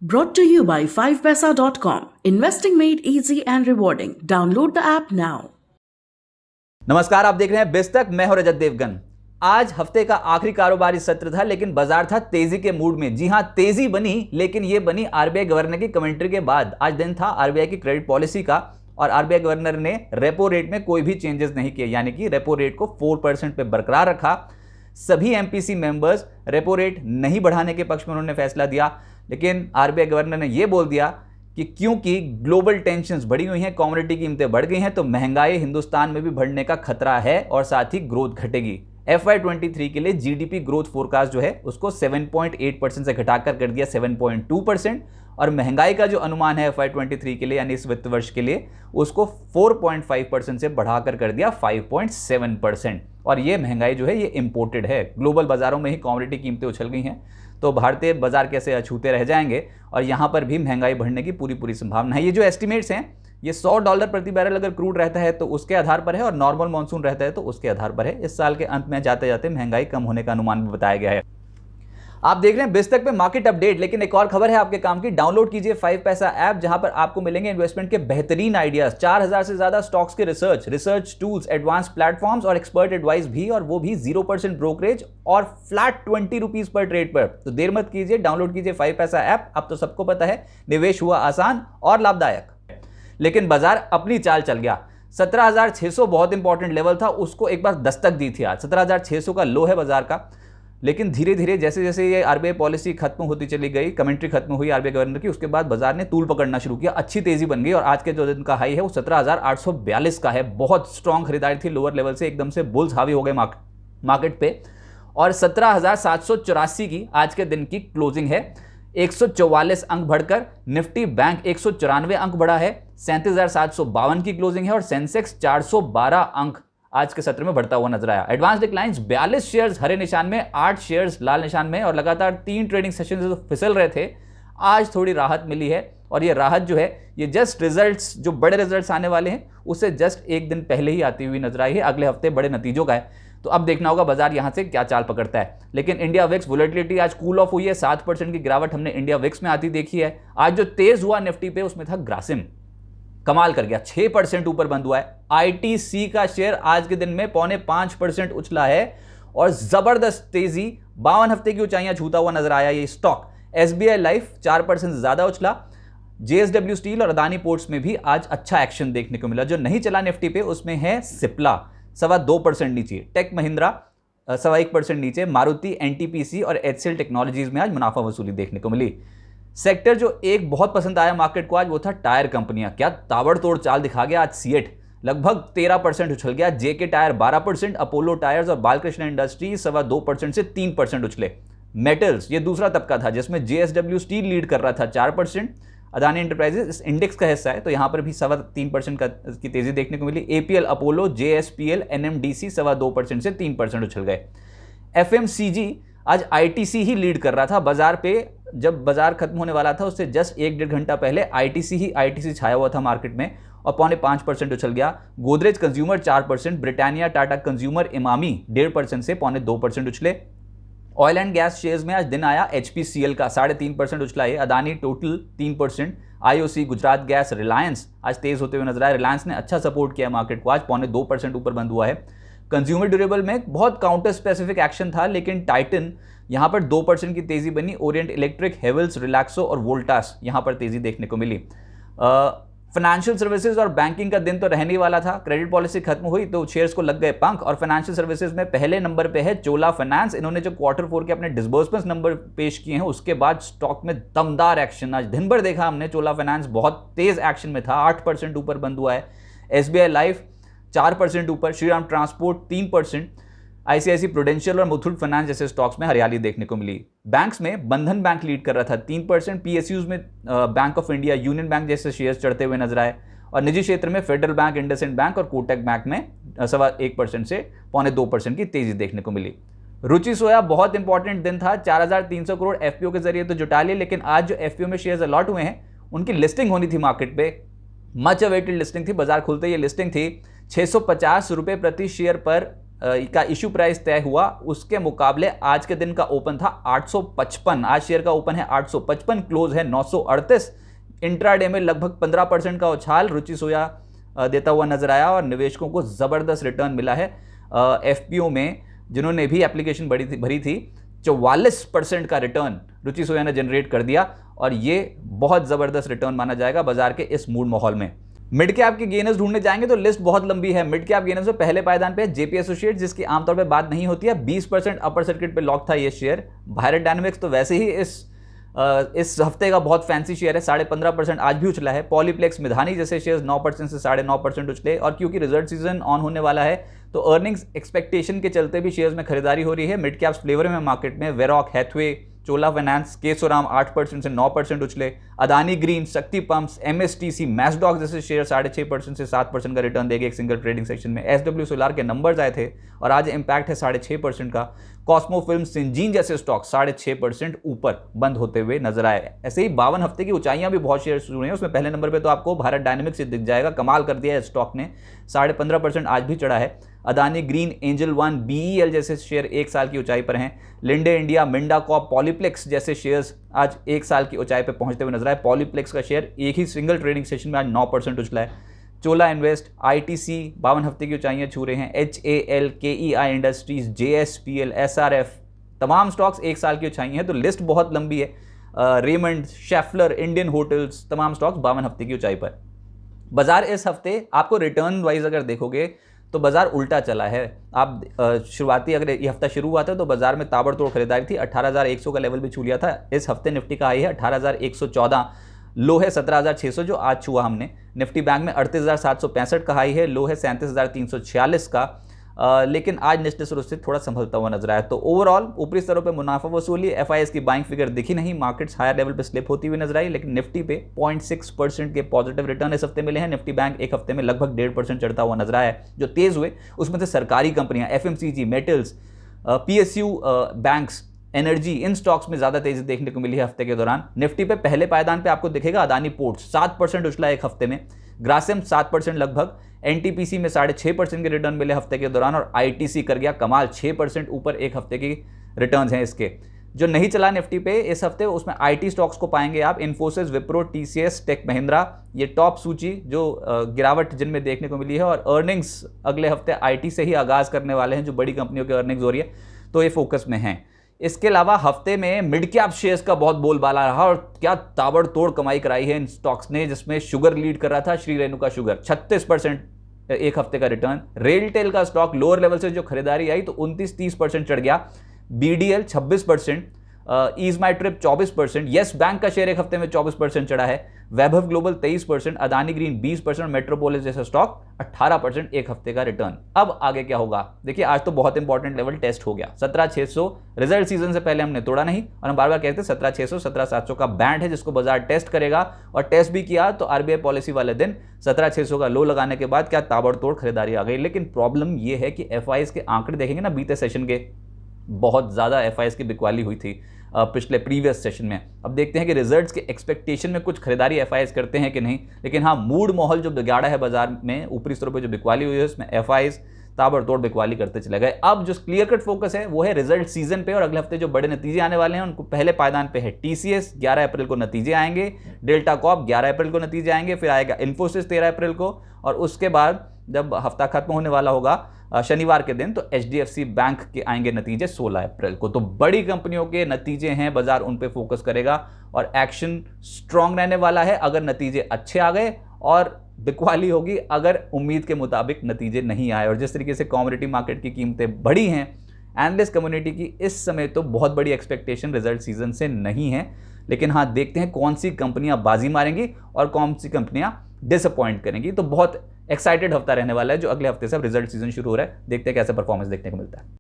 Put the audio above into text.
Brought to you by 5paisa.com. Investing made easy and rewarding. Download the app now. नमस्कार, आप देख रहे हैं बिस्तक। मैं हूं रजत देवगन। आज हफ्ते का आखिरी कारोबारी सत्र था, लेकिन बाजार था तेजी के मूड में। जी हां, तेजी बनी, लेकिन यह बनी आरबीआई गवर्नर की कमेंट्री के बाद। आज दिन था आरबीआई की क्रेडिट पॉलिसी का और आरबीआई गवर्नर ने रेपो रेट में कोई भी चेंजेस नहीं किए, यानी कि रेपो रेट को 4% पे बरकरार रखा। सभी एमपीसी मेंबर्स रेपो रेट नहीं बढ़ाने के पक्ष में उन्होंने फैसला दिया, लेकिन आरबीआई गवर्नर ने यह बोल दिया कि क्योंकि ग्लोबल टेंशन्स बढ़ी हुई हैं, कमोडिटी कीमतें बढ़ गई हैं, तो महंगाई हिंदुस्तान में भी बढ़ने का खतरा है और साथ ही ग्रोथ घटेगी। FY23 के लिए जीडीपी ग्रोथ फोरकास्ट जो है उसको 7.8% से घटाकर कर दिया 7.2%, और महंगाई का जो अनुमान है FY23 के लिए यानी इस वित्त वर्ष के लिए उसको 4.5% से बढ़ाकर कर दिया 5.7%। और ये महंगाई जो है ये इंपोर्टेड है। ग्लोबल बाजारों में ही कमोडिटी कीमतें उछल गई हैं, तो भारतीय बाजार कैसे अछूते रह जाएंगे, और यहाँ पर भी महंगाई बढ़ने की पूरी संभावना है। ये जो एस्टिमेट्स हैं ये $100 प्रति बैरल अगर क्रूड रहता है तो उसके आधार पर है, और नॉर्मल मॉनसून रहता है तो उसके आधार पर है। इस साल के अंत में जाते जाते महंगाई कम होने का अनुमान भी बताया गया है। आप देख रहे हैं बिस्तक पे मार्केट अपडेट, लेकिन एक और खबर है आपके काम की। डाउनलोड कीजिए 5 पैसा ऐप, जहां पर आपको मिलेंगे इन्वेस्टमेंट के बेहतरीन आइडियाज, 4000 से ज्यादा स्टॉक्स के रिसर्च टूल्स, एडवांस प्लेटफॉर्म्स और एक्सपर्ट एडवाइस भी, और वो भी 0% ब्रोकरेज और फ्लैट 20 रुपीज पर ट्रेड पर। तो देर मत कीजिए, डाउनलोड कीजिए 5 पैसा ऐप। अब तो सबको पता है निवेश हुआ आसान और लाभदायक। लेकिन बाजार अपनी चाल चल गया। 17,600 बहुत इंपॉर्टेंट लेवल था, उसको एक बार दस्तक दी थी। आज 17,600 का लो है बाजार का, लेकिन धीरे धीरे जैसे जैसे ये आरबीआई पॉलिसी खत्म होती चली गई, कमेंट्री खत्म हुई आरबीआई गवर्नर की, उसके बाद बाजार ने तूल पकड़ना शुरू किया, अच्छी तेजी बन गई। और आज के जो दिन का हाई है वो 17,842 का है। बहुत स्ट्रॉन्ग खरीदारी थी लोअर लेवल से, एकदम से बुल्स हावी हो गए मार्केट पे। और 17,784 की आज के दिन की क्लोजिंग है। 144 अंक बढ़कर निफ्टी बैंक 194 अंक बढ़ा है। 37,752 की क्लोजिंग है, और सेंसेक्स 412 अंक आज के सत्र में बढ़ता हुआ नजर आया। एडवांस डिक्लाइंस 42 शेयर्स हरे निशान में, 8 शेयर्स लाल निशान में, और लगातार 3 ट्रेडिंग सेशन से फिसल रहे थे, आज थोड़ी राहत मिली है। और ये राहत जो है ये जस्ट रिजल्ट्स, जो बड़े रिजल्ट्स आने वाले हैं उससे जस्ट एक दिन पहले ही आती हुई नजर आई है। अगले हफ्ते बड़े नतीजों का है, तो अब देखना होगा बाजार यहां से क्या चाल पकड़ता है। लेकिन इंडिया विक्स वोलेटिलिटी आज कूल ऑफ हुई है। 7% की गिरावट हमने इंडिया विक्स में आती देखी है। आज जो तेज हुआ निफ्टी पे उसमें था ग्रासिम, कमाल कर गया, 6% ऊपर बंद हुआ है। आईटीसी का शेयर आज के दिन में 4.25% उछला है, और जबरदस्त तेजी 52 हफ्ते की ऊंचाइयां छूता हुआ नजर आया ये स्टॉक। एसबीआई लाइफ 4% से ज्यादा उछला। जेएसडब्ल्यू स्टील और अदानी पोर्ट्स में भी आज अच्छा एक्शन देखने को मिला। जो नहीं चला निफ्टी पे उसमें है सिप्ला 2.25% नीचे, टेक महिंद्रा 1.25% नीचे, मारुति, एनटीपीसी और एचसीएल टेक्नोलॉजीज में आज मुनाफा वसूली देखने को मिली। सेक्टर जो एक बहुत पसंद आया मार्केट को आज वो था टायर कंपनियां। क्या ताबड़तोड़ चाल दिखा गया आज सीएट, लगभग 13% उछल गया। जेके टायर 12%, अपोलो टायर्स और बालकृष्ण इंडस्ट्रीज 2.25% से 3% उछले। मेटल्स ये दूसरा तबका था जिसमें जेएसडब्ल्यू स्टील लीड कर रहा था 4%। अदानी एंटरप्राइजेस इस इंडेक्स का हिस्सा है, तो यहां पर भी 3.25% की तेजी देखने को मिली। एपीएल, अपोलो, जेएसपीएल, एनएमडीसी 2.25% से 3% उछल गए। एफएमसीजी आज आईटीसी ही लीड कर रहा था बाजार पे। जब बाजार खत्म होने वाला था उससे जस्ट 1-1.5 घंटा पहले आईटीसी छाया हुआ था मार्केट में और 4.5% उछल गया। Godrej consumer 4%, Britannia, Tata consumer, Emami 1.5% से 2.25% उछले। ऑयल एंड गैस शेयर्स में आज दिन आया एचपीसीएल का 3.5% उछला है। Adani total 3%, IOC, Gujarat gas, Reliance आज तेज होते हुए नजर आए। रिलायंस ने अच्छा सपोर्ट किया मार्केट को, आज 2.25% ऊपर बंद हुआ है। कंज्यूमर ड्यूरेबल में बहुत काउंटर स्पेसिफिक एक्शन था, लेकिन टाइटन यहां पर 2% की तेजी बनी। ओरिएंट इलेक्ट्रिक, हेवल्स, रिलैक्सो और वोल्टास यहां पर तेजी देखने को मिली। फाइनेंशियल सर्विसेज और बैंकिंग का दिन तो रहने वाला था। क्रेडिट पॉलिसी खत्म हुई तो शेयर्स को लग गए पंख, और फाइनेंशियल सर्विसेज में पहले नंबर पे है चोला फाइनेंस। इन्होंने जो Q4 के अपने डिसबर्समेंट्स नंबर पेश किए हैं उसके बाद स्टॉक में दमदार एक्शन आज दिन भर देखा हमने। चोला फाइनेंस बहुत तेज एक्शन में था, 8% ऊपर बंद हुआ है। एसबीआई लाइफ 4% ऊपर, श्रीराम ट्रांसपोर्ट 3%, आईसीआईसी प्रूडेंशियल और मुथूट फाइनेंस जैसे स्टॉक्स में हरियाली देखने को मिली। बैंक्स में बंधन बैंक लीड कर रहा था 3%, पीएसयूज में bank of India, union bank जैसे शेयर्स चढ़ते हुए नजर आए, और निजी क्षेत्र में फेडरल बैंक, इंडसइंड बैंक और कोटक बैंक में 1.25% से 2.25% की तेजी देखने को मिली। रुचि सोया बहुत इंपॉर्टेंट दिन था, 4,300 करोड़ एफपीओ के जरिए तो जुटा लिए, लेकिन आज जो एफपीओ में शेयर्स अलॉट हुए हैं उनकी लिस्टिंग होनी थी मार्केट पे। मच अवेटेड लिस्टिंग थी, बाजार खुलते ये लिस्टिंग थी। 650 रुपए प्रति शेयर पर का इशू प्राइस तय हुआ उसके मुकाबले आज के दिन का ओपन था 855। आज शेयर का ओपन है 855, क्लोज है 938। इंट्राडे में लगभग 15% का उछाल रुचि सोया देता हुआ नजर आया और निवेशकों को जबरदस्त रिटर्न मिला है। एफपीओ में जिन्होंने भी एप्लीकेशन भरी थी 44% का रिटर्न रुचि सोया ने जनरेट कर दिया और ये बहुत जबरदस्त रिटर्न माना जाएगा बाजार के इस मूड माहौल में। मिड कैप के गेनर्स ढूंढने जाएंगे तो लिस्ट बहुत लंबी है। मिड कैप गेनर्स में पहले पायदान पे जेपी एसोसिएट्स, जिसकी आमतौर पे बात नहीं होती है, 20% अपर सर्किट पे लॉक था ये शेयर। भारत डायनामिक्स तो वैसे ही इस हफ्ते का बहुत फैंसी शेयर है, 15.5% आज भी उछला है। पॉलीप्लेक्स, मिधानी जैसे शेयर्स 9% से 9.5% उछले और क्योंकि रिजल्ट सीजन ऑन होने वाला है तो अर्निंग्स एक्सपेक्टेशन के चलते भी शेयर्स में खरीदारी हो रही है। मिड कैप्स फ्लेवर में मार्केट में वेरॉक, हैथवे, चोला फाइनेंस, केसोराम 8% से 9% उछले। अदानी ग्रीन, शक्ति पंप्स, एमएसटीसी, मैसडॉक जैसे शेयर 6.5% से 7% का रिटर्न देंगे एक सिंगल ट्रेडिंग सेक्शन में। एसडब्ल्यू सोलार के नंबर्स आए थे और आज इंपैक्ट है 6.5% का। कॉस्मो फिल्म, सिंजीन जैसे स्टॉक 6.5% ऊपर बंद होते हुए नजर आए। ऐसे ही 52 हफ्ते की ऊंचाइयां भी बहुत शेयर जुड़े हैं। उसमें पहले नंबर पर तो आपको भारत डायनामिक्स से दिख जाएगा, कमाल कर दिया है स्टॉक ने, 15.5% आज भी चढ़ा है। Adani green, angel one, BEL जैसे शेयर 1 साल की ऊंचाई पर हैं। लिंडे इंडिया, मिंडाकॉप, पॉलीप्लेक्स जैसे शेयर्स आज 1 साल की ऊंचाई पर पहुंचते हुए नजर आए। पॉलीप्लेक्स का शेयर एक ही सिंगल ट्रेडिंग सेशन में आज 9% उछला है। चोला इन्वेस्ट, आईटीसी 52 हफ्ते की ऊंचाइयां छू रहे हैं। HAL, KEI industries, JSPL, SRF, तमाम स्टॉक्स 1 साल की ऊंचाई हैं। तो लिस्ट बहुत लंबी है। रेमंड, शेफलर, इंडियन होटल्स, तमाम स्टॉक्स 52 हफ्ते की ऊंचाई पर। बाजार इस हफ्ते आपको रिटर्न वाइज अगर देखोगे तो बाजार उल्टा चला है। आप शुरुआती अगर ये हफ्ता शुरू हुआ था तो बाजार में ताबड़तोड़ खरीदारी थी, 18,100 का लेवल भी छू लिया था। इस हफ्ते निफ्टी का हाई है 18,114, लो है 17,600 जो आज छुआ हमने। निफ्टी बैंक में 38,765 का हाई है, लो है 37,346 का। लेकिन आज निश्चित रूप से थोड़ा संभलता हुआ नजर आया। तो ओवरऑल ऊपरी स्तरों पे मुनाफा वसूली, एफआईएस की बाइंग फिगर दिखी नहीं, मार्केट्स हायर लेवल पे स्लिप होती हुई नजर आई। लेकिन निफ्टी पे 0.6% के पॉजिटिव रिटर्न इस हफ्ते मिले हैं। निफ्टी बैंक एक हफ्ते में लगभग 1.5% चढ़ता हुआ नजर आया है। जो तेज हुए उसमें से सरकारी कंपनियां, FMCG, metals, PSU banks, energy, इन स्टॉक्स में ज्यादा तेजी देखने को मिली है हफ्ते के दौरान। निफ्टी पे पहले पायदान पे आपको दिखेगा अदानी पोर्ट्स 7% उछला एक हफ्ते में, ग्रासिम 7% लगभग, एनटीपीसी में 6.5% के रिटर्न मिले हफ्ते के दौरान और आईटीसी कर गया कमाल, 6% ऊपर एक हफ्ते की रिटर्न्स हैं इसके। जो नहीं चला निफ्टी पे इस हफ्ते उसमें आईटी स्टॉक्स को पाएंगे आप, इन्फोसिस, विप्रो, टीसीएस, टेक महिंद्रा, ये टॉप सूची जो गिरावट जिनमें देखने को मिली है। और अर्निंग्स अगले हफ्ते आईटी से ही आगाज करने वाले हैं, जो बड़ी कंपनियों के अर्निंग्स हो रही है तो ये फोकस में हैं। इसके अलावा हफ्ते में मिड कैप शेयर्स का बहुत बोलबाला रहा और क्या ताबड़तोड़ कमाई कराई है इन स्टॉक्स ने, जिसमें शुगर लीड कर रहा था, श्री रेणुका शुगर 36% एक हफ्ते का रिटर्न। रेलटेल का स्टॉक लोअर लेवल से जो खरीदारी आई तो 29-30% चढ़ गया। बीडीएल 26%, ईज माई ट्रिप 24%, येस बैंक का शेयर एक हफ्ते में 24% चढ़ा है। वैभव ग्लोबल 23%, अदानी ग्रीन 20%, मेट्रोपोलिस जैसा स्टॉक 18% एक हफ्ते का रिटर्न। अब आगे क्या होगा देखिए, आज तो बहुत इंपॉर्टेंट लेवल टेस्ट हो गया 17,600। रिजल्ट सीजन से पहले हमने तोड़ा नहीं और हम बार बार कहते हैं 17,600 17,700 का बैंड है जिसको बाजार टेस्ट करेगा और टेस्ट भी किया तो आरबीआई पॉलिसी वाले दिन 17,600 का लो लगाने के बाद क्या ताबड़तोड़ खरीदारी आ गई। लेकिन प्रॉब्लम यह है कि एफआईएस के आंकड़े देखेंगे ना, बीते सेशन के बहुत ज़्यादा एफआईएस की बिकवाली हुई थी पिछले प्रीवियस सेशन में। अब देखते हैं कि रिजल्ट्स के एक्सपेक्टेशन में कुछ खरीदारी एफआईएस करते हैं कि नहीं। लेकिन हाँ, मूड माहौल जो बिगाड़ा है बाजार में, ऊपरी स्तरों पे जो बिकवाली हुई है उसमें एफआईएस ताबड़तोड़ बिकवाली करते चले गए। अब जो क्लियर कट फोकस है वो है रिजल्ट सीजन पे और अगले हफ्ते जो बड़े नतीजे आने वाले हैं उनको पहले पायदान पे है टीसीएस, 11 अप्रैल को नतीजे आएंगे। डेल्टा कॉर्प 11 अप्रैल को नतीजे आएंगे, फिर आएगा इन्फोसिस 13 अप्रैल को और उसके बाद जब हफ्ता खत्म होने वाला होगा शनिवार के दिन तो एचडीएफसी बैंक के आएंगे नतीजे 16 अप्रैल को। तो बड़ी कंपनियों के नतीजे हैं, बाजार उन पे फोकस करेगा और एक्शन स्ट्रांग रहने वाला है अगर नतीजे अच्छे आ गए और बिकवाली होगी अगर उम्मीद के मुताबिक नतीजे नहीं आए। और जिस तरीके से कमोडिटी मार्केट की कीमतें बढ़ी हैं, एनालिस्ट कम्युनिटी की इस समय तो बहुत बड़ी एक्सपेक्टेशन रिजल्ट सीजन से नहीं है। लेकिन हाँ, देखते हैं कौन सी कंपनियां बाजी मारेंगी और कौन सी कंपनियां डिसअपॉइंट करेंगी। तो बहुत एक्साइटेड हफ्ता रहने वाला है जो अगले हफ्ते से अब रिजल्ट सीजन शुरू हो रहा है। देखते हैं कैसा परफॉर्मेंस देखने को मिलता है।